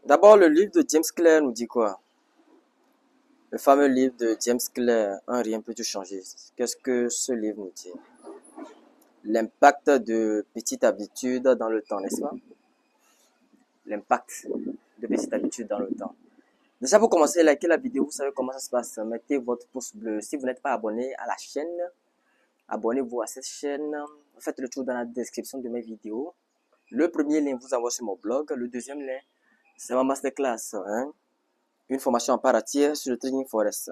D'abord, le livre de James Clear nous dit quoi? Le fameux livre de James Clear, Un rien peut tout changer. Qu'est-ce que ce livre nous dit? L'impact de petites habitudes dans le temps, n'est-ce pas? L'impact de petites habitudes dans le temps. Déjà, pour commencer, likez la vidéo, vous savez comment ça se passe. Mettez votre pouce bleu. Si vous n'êtes pas abonné à la chaîne, abonnez-vous à cette chaîne. Faites le tour dans la description de mes vidéos. Le premier lien vous envoie sur mon blog. Le deuxième lien, c'est ma masterclass. Une formation en part entière sur le Trading Forex.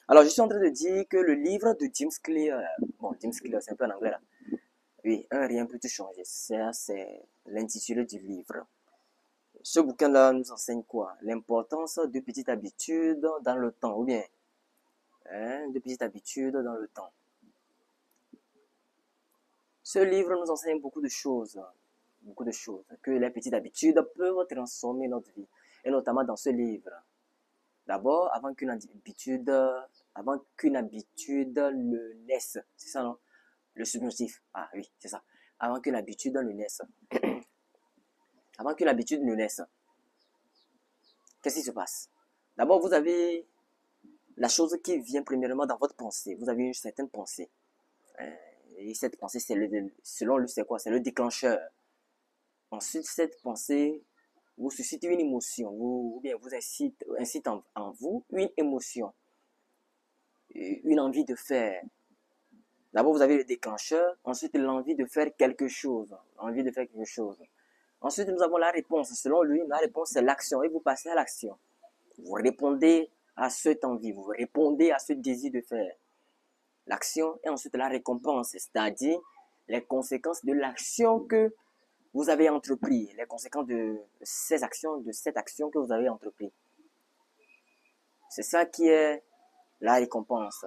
Alors, je suis en train de dire que le livre de James Clear, bon, James Clear, c'est un peu en anglais là. Oui, Un rien peut tout changer. Ça, c'est l'intitulé du livre. Ce bouquin-là nous enseigne quoi? L'importance de petites habitudes dans le temps, ou bien, de petites habitudes dans le temps. Ce livre nous enseigne beaucoup de choses, que les petites habitudes peuvent transformer notre vie, et notamment dans ce livre. D'abord, avant qu'une habitude ne naisse, c'est ça non? Le subjonctif, ah oui, c'est ça. Avant qu'une habitude ne naisse, avant qu'une habitude ne naisse, qu'est-ce qui se passe? D'abord, vous avez la chose qui vient premièrement dans votre pensée. Vous avez une certaine pensée. Et cette pensée, selon lui, c'est quoi? C'est le déclencheur. Ensuite, cette pensée vous suscite une émotion, ou bien vous incite en vous une émotion, une envie de faire. D'abord, vous avez le déclencheur, ensuite l'envie de faire quelque chose. Ensuite, nous avons la réponse. Selon lui, la réponse, c'est l'action. Et vous passez à l'action. Vous répondez à cette envie, vous répondez à ce désir de faire l'action. Et ensuite, la récompense, c'est-à-dire les conséquences de l'action que vous avez entrepris, les conséquences de cette action que vous avez entrepris. C'est ça qui est la récompense.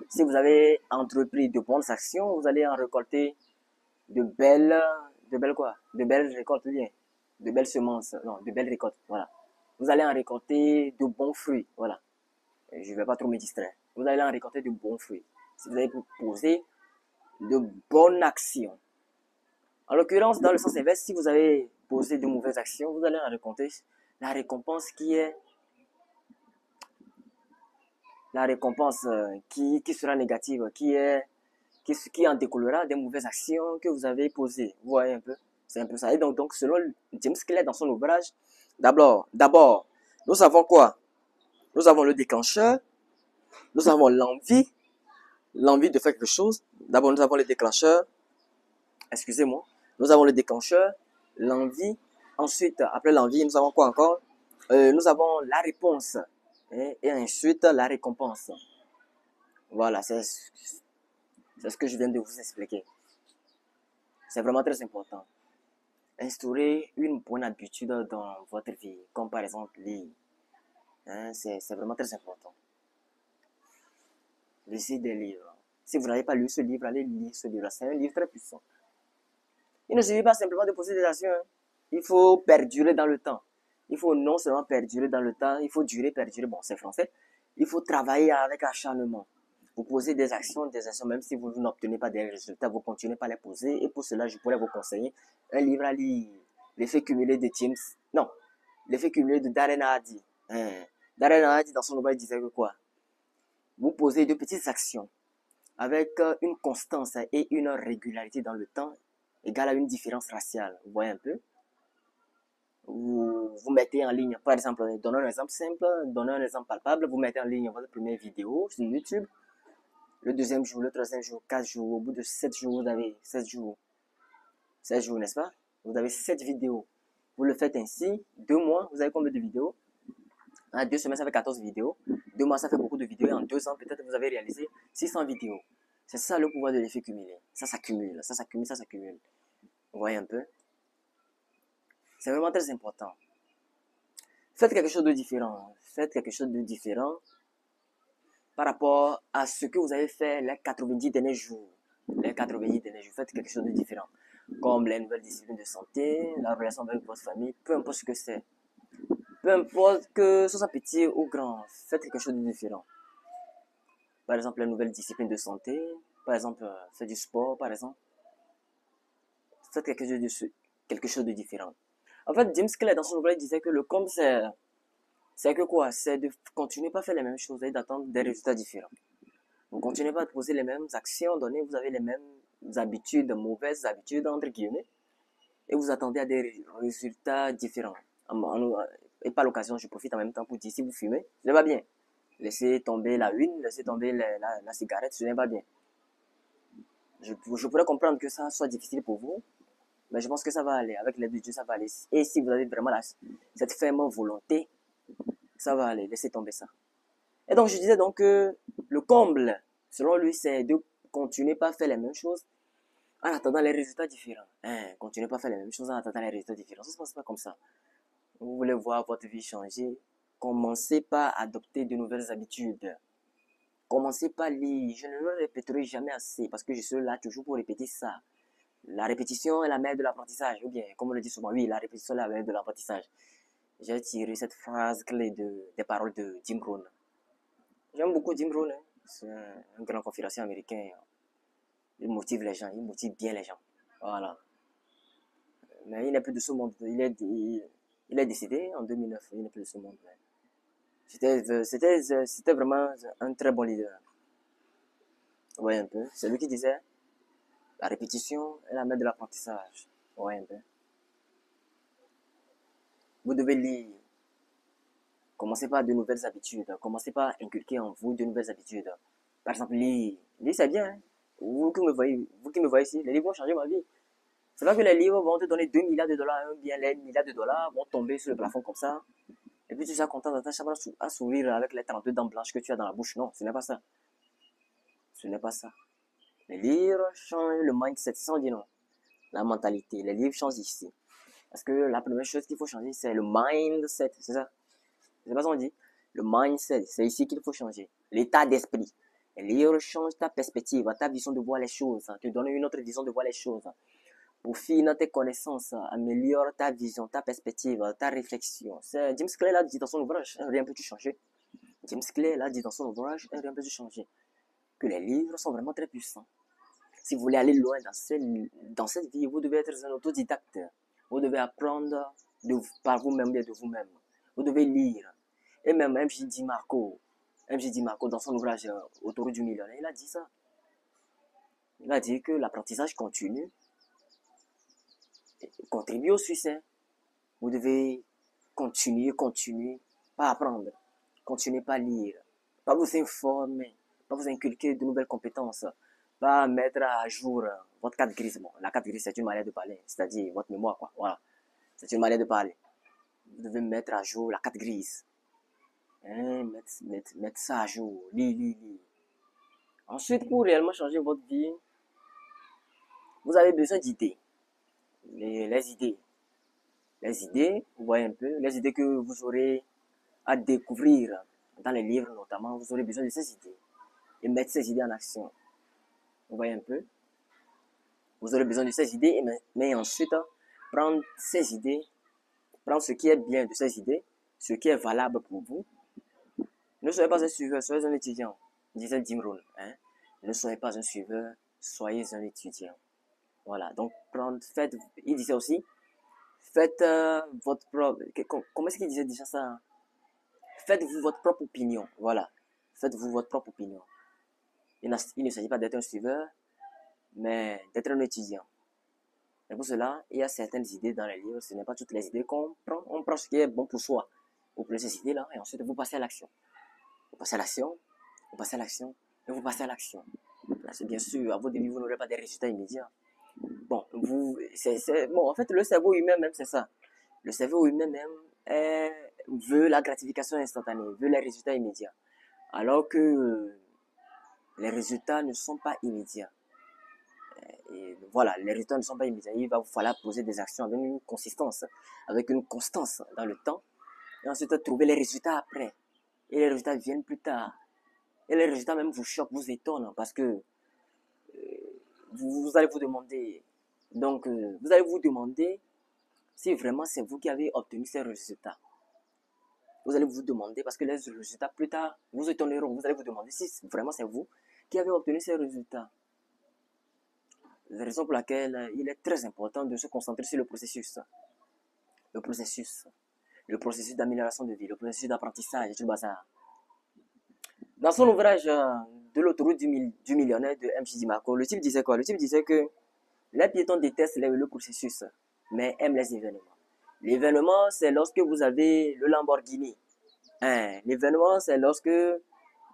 Si vous avez entrepris de bonnes actions, vous allez en récolter de belles récoltes, bien, de belles semences, non, de belles récoltes, voilà. Vous allez en récolter de bons fruits, voilà. Je ne vais pas trop me distraire. Vous allez en récolter de bons fruits. Si vous avez posé de bonnes actions. En l'occurrence, dans le sens inverse, si vous avez posé de mauvaises actions, vous allez en récolter la récompense qui est la récompense qui sera négative, qui en découlera des mauvaises actions que vous avez posées. Vous voyez un peu? C'est un peu ça. Et donc selon James Clear dans son ouvrage, d'abord, nous avons quoi? Nous avons le déclencheur, nous avons l'envie de faire quelque chose. D'abord, nous avons le déclencheur, excusez-moi, nous avons le déclencheur, l'envie. Ensuite, après l'envie, nous avons quoi encore? Nous avons la réponse et ensuite la récompense. Voilà, c'est ce que je viens de vous expliquer. C'est vraiment très important. Instaurer une bonne habitude dans votre vie, comme par exemple lire. C'est vraiment très important. Lisez des livres. Si vous n'avez pas lu ce livre, allez lire ce livre. C'est un livre très puissant. Il ne suffit pas simplement de poser des actions. Il faut perdurer dans le temps. Il faut non seulement perdurer dans le temps, il faut durer, perdurer. Bon, c'est français. Il faut travailler avec acharnement. Vous posez des actions, même si vous n'obtenez pas des résultats, vous continuez pas à les poser. Et pour cela, je pourrais vous conseiller un livre à lire. L'effet cumulé de James. Non, l'effet cumulé de Darren Hardy. Darren Hardy, dans son ouvrage, disait que quoi? Vous posez de petites actions avec une constance et une régularité dans le temps égale à une différence raciale. Vous voyez un peu? Vous mettez en ligne, par exemple, donnons un exemple simple, donnons un exemple palpable, vous mettez en ligne votre première vidéo sur YouTube, le deuxième jour, le troisième jour, 4 jours, au bout de 7 jours, vous avez 16 jours, 16 jours, n'est-ce pas? Vous avez 7 vidéos. Vous le faites ainsi, 2 mois, vous avez combien de vidéos? 2 semaines, ça fait 14 vidéos. 2 mois, ça fait beaucoup de vidéos. Et en 2 ans, peut-être vous avez réalisé 600 vidéos. C'est ça le pouvoir de l'effet cumulé. Ça s'accumule, ça s'accumule, ça s'accumule. Vous voyez un peu? C'est vraiment très important. Faites quelque chose de différent. Faites quelque chose de différent par rapport à ce que vous avez fait les 90 derniers jours. Les 90 derniers jours, faites quelque chose de différent. Comme les nouvelles disciplines de santé, la relation avec votre famille, peu importe ce que c'est. Peu importe que ce soit petit ou grand, faites quelque chose de différent. Par exemple, les nouvelles disciplines de santé, par exemple, faites du sport, par exemple. Faites quelque chose de différent. En fait, James Clear, dans son ouvrage, disait que le comble, c'est que quoi? C'est de continuer pas à faire les mêmes choses et d'attendre des résultats différents. Vous continuez pas à poser les mêmes actions données, vous avez les mêmes habitudes, mauvaises habitudes, entre guillemets, et vous attendez à des résultats différents. Et par l'occasion, je profite en même temps pour dire, si vous fumez, ce n'est pas bien. Laissez tomber la une, laissez tomber la cigarette, ce n'est pas bien. Je pourrais comprendre que ça soit difficile pour vous, mais je pense que ça va aller. Avec l'aide de Dieu, ça va aller. Et si vous avez vraiment cette ferme volonté, ça va aller. Laissez tomber ça. Et donc, je disais donc que le comble, selon lui, c'est de continuer pas à faire les mêmes choses en attendant les résultats différents. Continuez pas à faire les mêmes choses en attendant les résultats différents. Ça ne se passe pas comme ça. Vous voulez voir votre vie changer, commencez par adopter de nouvelles habitudes. Commencez par lire. Je ne le répéterai jamais assez parce que je suis là toujours pour répéter ça. La répétition est la mère de l'apprentissage. Ou bien, comme on le dit souvent, oui, la répétition est la mère de l'apprentissage. J'ai tiré cette phrase clé des paroles de Jim Rohn. J'aime beaucoup Jim Rohn. Hein. C'est un grand conférencier américain. Il motive les gens, il motive bien les gens. Voilà. Mais il n'est plus de ce monde. Il est décédé en 2009. Il n'est plus de ce monde. C'était vraiment un très bon leader. Ouais, un peu. C'est lui qui disait la répétition est la mère de l'apprentissage. Ouais, un peu. Vous devez lire. Commencez par de nouvelles habitudes. Commencez par inculquer en vous de nouvelles habitudes. Par exemple, lire. Lire, c'est bien. Hein? Vous qui me voyez ici, les livres vont changer ma vie. C'est pas que les livres vont te donner 2 milliards de dollars, un bien les milliards de dollars vont tomber sur le plafond comme ça. Et puis tu seras content dans ta chambre à sourire avec les 32 dents blanches que tu as dans la bouche. Non, ce n'est pas ça. Ce n'est pas ça. Les livres changent le mindset, sans dire non. La mentalité. Les livres changent ici. Parce que la première chose qu'il faut changer, c'est le mindset. C'est ça. C'est pas ce qu'on dit. Le mindset, c'est ici qu'il faut changer. L'état d'esprit. Les livres changent ta perspective, ta vision de voir les choses. Te donnent une autre vision de voir les choses. Pour finir tes connaissances, améliore ta vision, ta perspective, ta réflexion. C'est James Clear l'a dit dans son ouvrage, rien peut-tu changer. James Clear l'a dit dans son ouvrage, rien peut-tu changer. Que les livres sont vraiment très puissants. Si vous voulez aller loin dans cette vie, vous devez être un autodidacte. Vous devez apprendre par vous-même et de vous-même. Vous devez lire. Et même MJ Marco, dans son ouvrage Autour du millionnaire, il a dit ça. Il a dit que l'apprentissage continu contribue au succès. Vous devez continuer, pas apprendre. Continuez pas à lire, pas vous informer, pas vous inculquer de nouvelles compétences, pas mettre à jour votre carte grise. Bon, la carte grise, c'est une manière de parler, c'est-à-dire votre mémoire, quoi. Voilà. C'est une manière de parler. Vous devez mettre à jour la carte grise. Hein, mettre ça à jour. Lire. Ensuite, pour réellement changer votre vie, vous avez besoin d'idées. Les idées. Les idées, vous voyez un peu, les idées que vous aurez à découvrir dans les livres notamment, vous aurez besoin de ces idées et mettre ces idées en action. Vous voyez un peu? Vous aurez besoin de ces idées, mais ensuite, prendre ces idées, prendre ce qui est bien de ces idées, ce qui est valable pour vous. Ne soyez pas un suiveur, soyez un étudiant, disait Jim Rohn. Hein? Ne soyez pas un suiveur, soyez un étudiant. Voilà, donc il disait aussi, faites votre propre, comment est-ce qu'il disait déjà ça? Faites-vous votre propre opinion, voilà. Faites-vous votre propre opinion. Il ne s'agit pas d'être un suiveur, mais d'être un étudiant. Et pour cela, il y a certaines idées dans les livres, ce n'est pas toutes les idées qu'on prend. On prend ce qui est bon pour soi. Vous prenez ces idées-là et ensuite vous passez à l'action. Vous passez à l'action, vous passez à l'action, et vous passez à l'action. Là, c'est bien sûr, à votre début, vous n'aurez pas des résultats immédiats. Bon, en fait, le cerveau humain même, c'est ça. Le cerveau humain même veut la gratification instantanée, veut les résultats immédiats. Alors que les résultats ne sont pas immédiats. Et voilà, les résultats ne sont pas immédiats. Il va vous falloir poser des actions avec une consistance, avec une constance dans le temps. Et ensuite, trouver les résultats après. Et les résultats viennent plus tard. Et les résultats même vous choquent, vous étonnent parce que vous allez vous demander. Donc, vous allez vous demander si vraiment c'est vous qui avez obtenu ces résultats. Vous allez vous demander, parce que les résultats plus tard vous étonneront. Vous allez vous demander si vraiment c'est vous qui avez obtenu ces résultats. C'est la raison pour laquelle il est très important de se concentrer sur le processus. Le processus d'amélioration de vie, le processus d'apprentissage, tout le bazar. Dans son ouvrage de l'autoroute du millionnaire de M. Dimarco, le type disait quoi? Le type disait que les piétons détestent le processus, mais aiment les événements. L'événement, c'est lorsque vous avez le Lamborghini. Hein, l'événement, c'est lorsque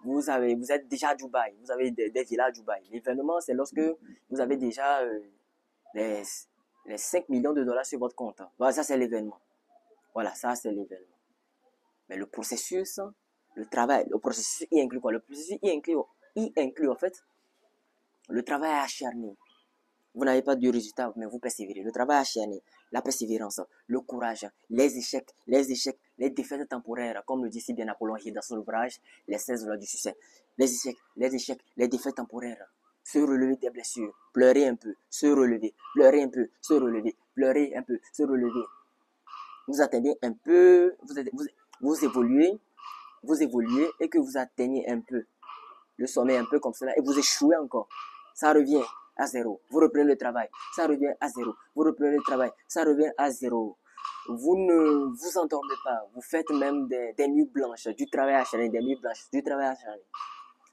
vous êtes déjà à Dubaï, vous avez des villas à Dubaï. L'événement, c'est lorsque vous avez déjà les, les 5 millions de dollars sur votre compte. Voilà, ça c'est l'événement. Voilà, ça c'est l'événement. Mais le processus, le travail, le processus y inclut quoi? Le processus y inclut en fait le travail acharné. Vous n'avez pas de résultat, mais vous persévérez. Le travail acharné, la persévérance, le courage, les défaites temporaires, comme le dit si bien Napoléon Hill dans son ouvrage, les 16 lois du succès. Les défaites temporaires. Se relever des blessures, pleurer un peu, se relever, pleurer un peu, se relever, pleurer un peu, se relever. Vous atteignez un peu, vous évoluez et que vous atteignez un peu le sommet un peu comme cela et vous échouez encore. Ça revient à zéro. Vous reprenez le travail. Ça revient à zéro. Vous reprenez le travail. Ça revient à zéro. Vous ne vous endormez pas. Vous faites même des nuits blanches, du travail acharné, des nuits blanches, du travail acharné.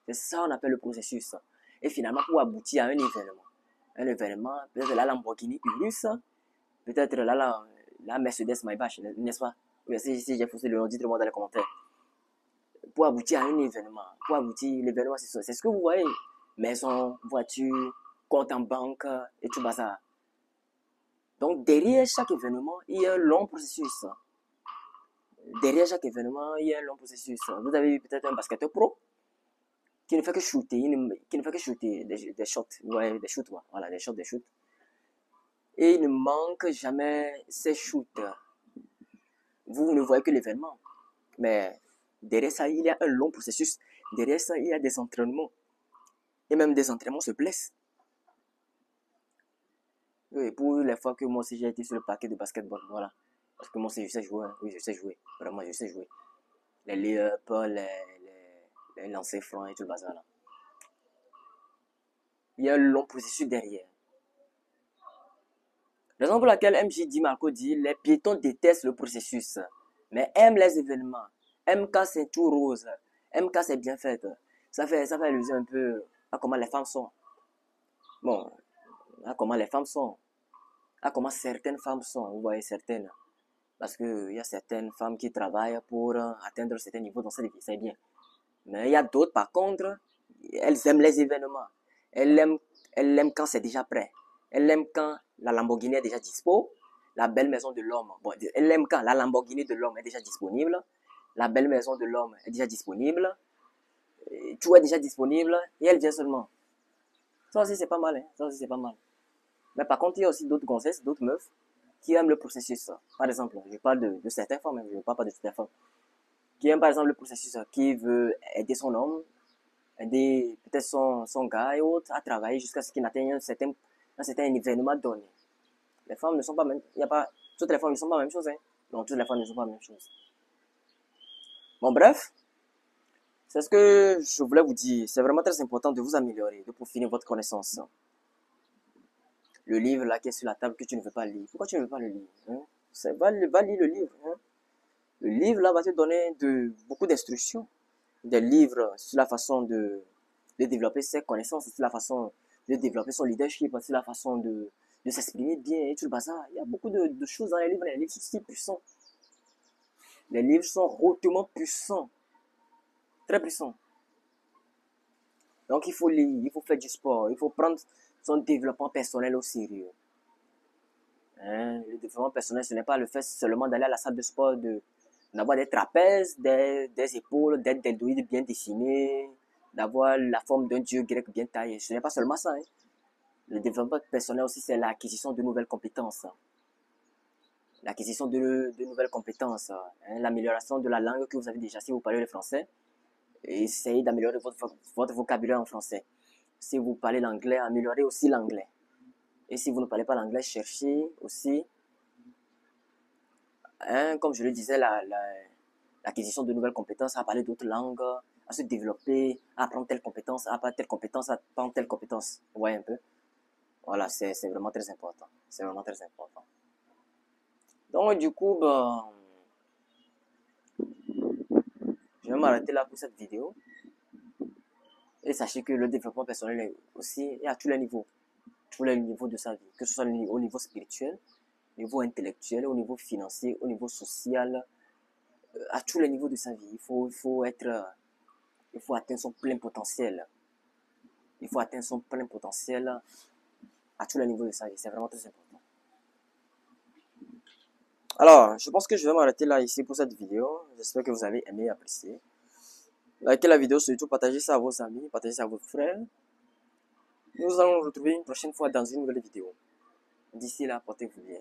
C'est ça qu'on appelle le processus. Et finalement, pour aboutir à un événement, peut-être la Lamborghini Urus, peut-être la Mercedes Maybach, n'est-ce pas? Si j'ai faussé le nom, dites-le moi dans les commentaires. Pour aboutir à un événement. Pour aboutir, l'événement, c'est ce que vous voyez. Maison, voiture, compte en banque et tout bazar. Donc, derrière chaque événement, il y a un long processus. Derrière chaque événement, il y a un long processus. Vous avez peut-être un basketteur pro qui ne fait que shooter, des shots, ouais, des shoots, voilà, des shots, des shoots. Et il ne manque jamais ses shoots. Vous ne voyez que l'événement. Mais derrière ça, il y a un long processus. Derrière ça, il y a des entraînements. Et même des entraînements se blessent. Oui, pour les fois que moi aussi j'ai été sur le parquet de basketball, voilà. Parce que moi aussi je sais jouer, hein. Oui, je sais jouer. Vraiment, je sais jouer. Les lay-ups, les lancers francs et tout le bazar là. Il y a un long processus derrière. Raison pour laquelle MJ Dimarco dit les piétons détestent le processus, mais aiment les événements, aiment quand c'est tout rose, aiment quand c'est bien fait. Ça fait allusion un peu à comment les femmes sont. Bon, à comment les femmes sont, à comment certaines femmes sont, vous voyez, certaines. Parce qu'il y a certaines femmes qui travaillent pour atteindre certains niveaux dans cette vie, c'est bien. Mais il y a d'autres, par contre, elles aiment les événements. Elles aiment quand c'est déjà prêt. Elles aiment quand la Lamborghini est déjà dispo. La belle maison de l'homme. Bon, elles aiment quand la Lamborghini de l'homme est déjà disponible. La belle maison de l'homme est déjà disponible. Tout est déjà disponible. Et elle vient seulement. Ça aussi, c'est pas mal. Hein? Ça aussi, c'est pas mal. Mais par contre, il y a aussi d'autres gonzesses, d'autres meufs qui aiment le processus. Par exemple, je parle de certaines femmes, je ne parle pas de toutes les femmes. Qui aiment par exemple le processus, qui veut aider son homme, aider peut-être son gars et autres à travailler jusqu'à ce qu'il atteigne un certain événement donné. Les femmes ne sont pas même, il y a pas, toutes les femmes ne sont pas la même chose, hein. Non, toutes les femmes ne sont pas la même chose. Bon, bref, c'est ce que je voulais vous dire. C'est vraiment très important de vous améliorer, de peaufiner votre connaissance. Le livre là qui est sur la table que tu ne veux pas lire. Pourquoi tu ne veux pas le lire, hein? Va lire le livre. Hein? Le livre là va te donner beaucoup d'instructions. Des livres sur la façon de développer ses connaissances, sur la façon de développer son leadership, sur la façon de s'exprimer bien et tout le bazar. Il y a beaucoup de choses dans les livres. Les livres sont si puissants. Les livres sont hautement puissants. Très puissants. Donc il faut lire, il faut faire du sport, il faut prendre son développement personnel au sérieux. Hein? Le développement personnel, ce n'est pas le fait seulement d'aller à la salle de sport, d'avoir des trapèzes, des épaules, des deltoïdes bien dessinés, d'avoir la forme d'un dieu grec bien taillé. Ce n'est pas seulement ça. Hein. Le développement personnel aussi, c'est l'acquisition de nouvelles compétences. L'acquisition de nouvelles compétences. Hein. L'amélioration de la langue que vous avez déjà. Si vous parlez le français, essayez d'améliorer votre vocabulaire en français. Si vous parlez l'anglais, améliorez aussi l'anglais. Et si vous ne parlez pas l'anglais, cherchez aussi, hein, comme je le disais, l'acquisition de nouvelles compétences, à parler d'autres langues, à se développer, à apprendre telle compétence, à apprendre telle compétence, à apprendre telle compétence. Vous voyez un peu? Voilà, c'est vraiment très important. C'est vraiment très important. Donc, du coup, ben, je vais m'arrêter là pour cette vidéo. Et sachez que le développement personnel est aussi à tous les niveaux de sa vie, que ce soit au niveau spirituel, au niveau intellectuel, au niveau financier, au niveau social, à tous les niveaux de sa vie. Il faut atteindre son plein potentiel. Il faut atteindre son plein potentiel à tous les niveaux de sa vie. C'est vraiment très important. Alors, je pense que je vais m'arrêter là ici pour cette vidéo. J'espère que vous avez aimé et apprécié. Likez la vidéo, surtout partagez ça à vos amis, partagez ça à vos frères. Nous allons nous retrouver une prochaine fois dans une nouvelle vidéo. D'ici là, portez-vous bien.